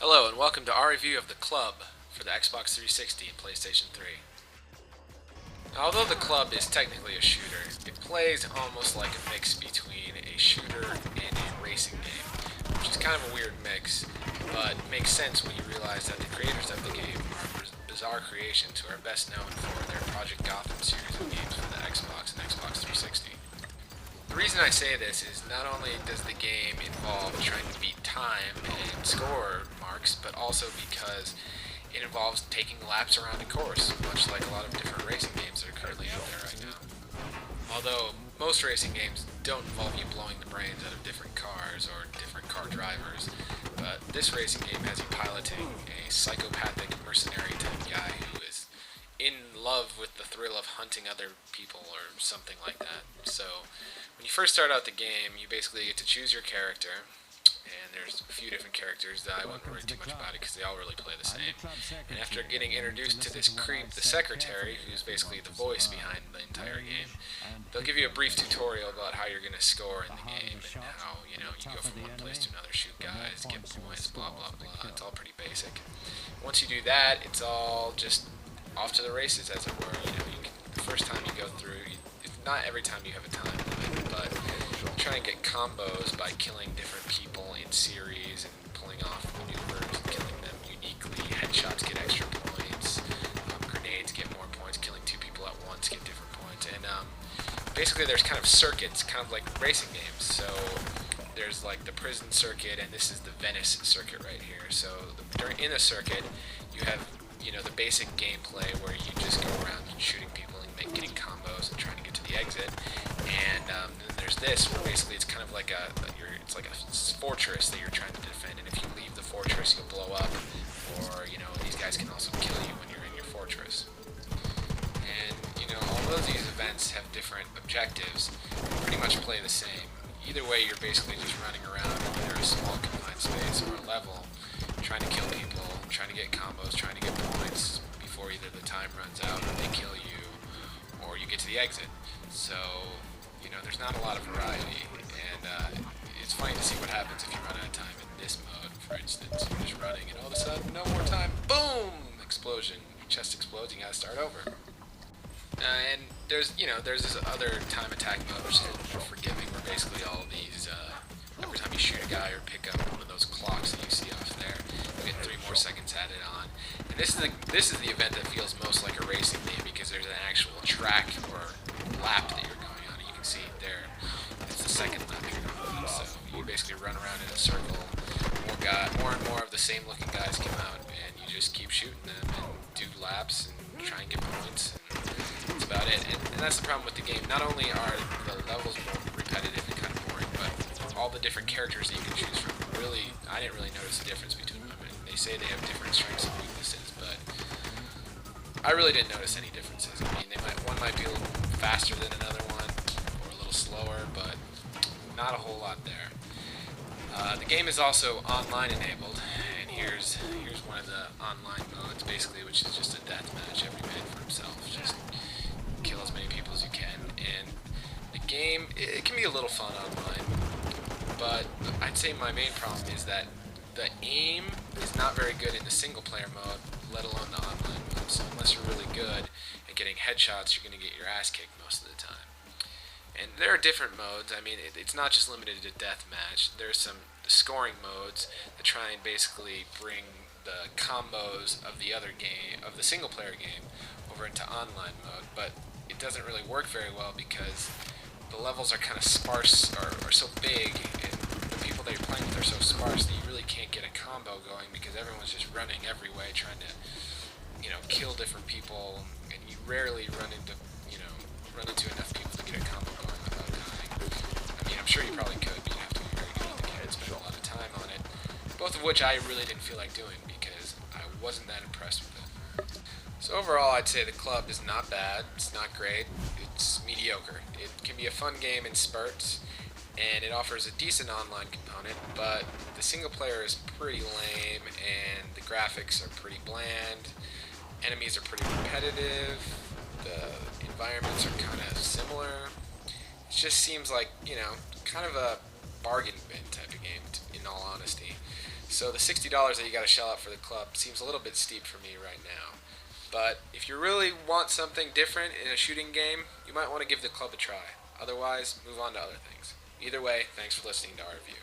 Hello and welcome to our review of The Club for the Xbox 360 and PlayStation 3. Now, although The Club is technically a shooter, it plays almost like a mix between a shooter and a racing game, which is kind of a weird mix, but makes sense when you realize that the creators of the game are bizarre creations who are best known for their Project Gotham series of games for the Xbox and Xbox 360. The reason I say this is not only does the game involve trying to beat time and score marks, but also because it involves taking laps around a course, much like a lot of different racing games that are currently out there right now. Although most racing games don't involve you blowing the brains out of different cars or different car drivers, but this racing game has you piloting a psychopathic mercenary type guy who is in love with the thrill of hunting other people or something like that. So when you first start out the game, you basically get to choose your character, and there's a few different characters that I won't worry too much about it because they all really play the same. And after getting introduced to this creep, the secretary, who's basically the voice behind the entire game, they'll give you a brief tutorial about how you're going to score in the game and how, you go from one place to another, shoot guys, get points, blah, blah, blah. It's all pretty basic. Once you do that, it's all just off to the races, as it were. The first time you go through, not every time you have a time limit, but try and get combos by killing different people in series and pulling off maneuvers and killing them uniquely. Headshots get extra points, grenades get more points, killing two people at once get different points, and basically there's kind of circuits, kind of like racing games. So there's like the prison circuit, and this is the Venice circuit right here. So in the circuit, you have the basic gameplay where you just go around shooting people and getting combos and trying to get to the exit. And then there's this, where basically it's kind of like it's like a fortress that you're trying to defend. And if you leave the fortress, you'll blow up, or these guys can also kill you when you're in your fortress. And although these events have different objectives, they pretty much play the same. Either way, you're basically just running around either a small confined space or a level, trying to kill people, trying to get combos, trying to get points before either the time runs out or they kill you, or you get to the exit. So, there's not a lot of variety, and it's funny to see what happens if you run out of time in this mode, for instance. You're just running, and all of a sudden, no more time, boom! Explosion. Your chest explodes, you gotta start over. And there's this other time attack mode, which is a little more forgiving, where basically all of these, every time you shoot a guy or pick up one of those clocks that you see off there, you get 3 more seconds added on. And this is the event that feels most like a racing game, because there's an actual track or lap that you're going on. And you can see it there. It's the second lap you're going on. So you basically run around in a circle. More and more of the same looking guys come out, and you just keep shooting them and do laps and try and get points. And that's about it. And that's the problem with the game. Not only are the levels more repetitive and kind of boring, but all the different characters that you can choose from. Really, I didn't really notice the difference between them. And they say they have different strengths and weaknesses, but I really didn't notice any differences. I mean, one might be a little faster than another one, or a little slower, but not a whole lot there. The game is also online enabled, and here's one of the online modes, basically, which is just a death match, every man for himself. Just kill as many people as you can, and the game, it can be a little fun online, but I'd say my main problem is that the aim is not very good in the single player mode, let alone the online mode. So unless you're really good at getting headshots, you're going to get your ass kicked most of the time. And there are different modes. I mean, it's not just limited to deathmatch. There's some scoring modes that try and basically bring the combos of the other game, of the single player game, over into online mode. But it doesn't really work very well because the levels are kind of sparse, or so big, and the people that you're playing with are so sparse that you really can't get a combo going because everyone's just running every way trying to, kill different people, and you rarely run into enough people to get a combo going without dying. I mean, I'm sure you probably could, but you have to be very good at the game and spend a lot of time on it. Both of which I really didn't feel like doing because I wasn't that impressed with it. So overall, I'd say the club is not bad, it's not great, it's mediocre. It can be a fun game in spurts, and it offers a decent online component, but the single player is pretty lame, and the graphics are pretty bland, enemies are pretty repetitive, the environments are kind of similar. It just seems like, kind of a bargain bin type of game, in all honesty. So the $60 that you got to shell out for the club seems a little bit steep for me right now. But if you really want something different in a shooting game, you might want to give the club a try. Otherwise, move on to other things. Either way, thanks for listening to our review.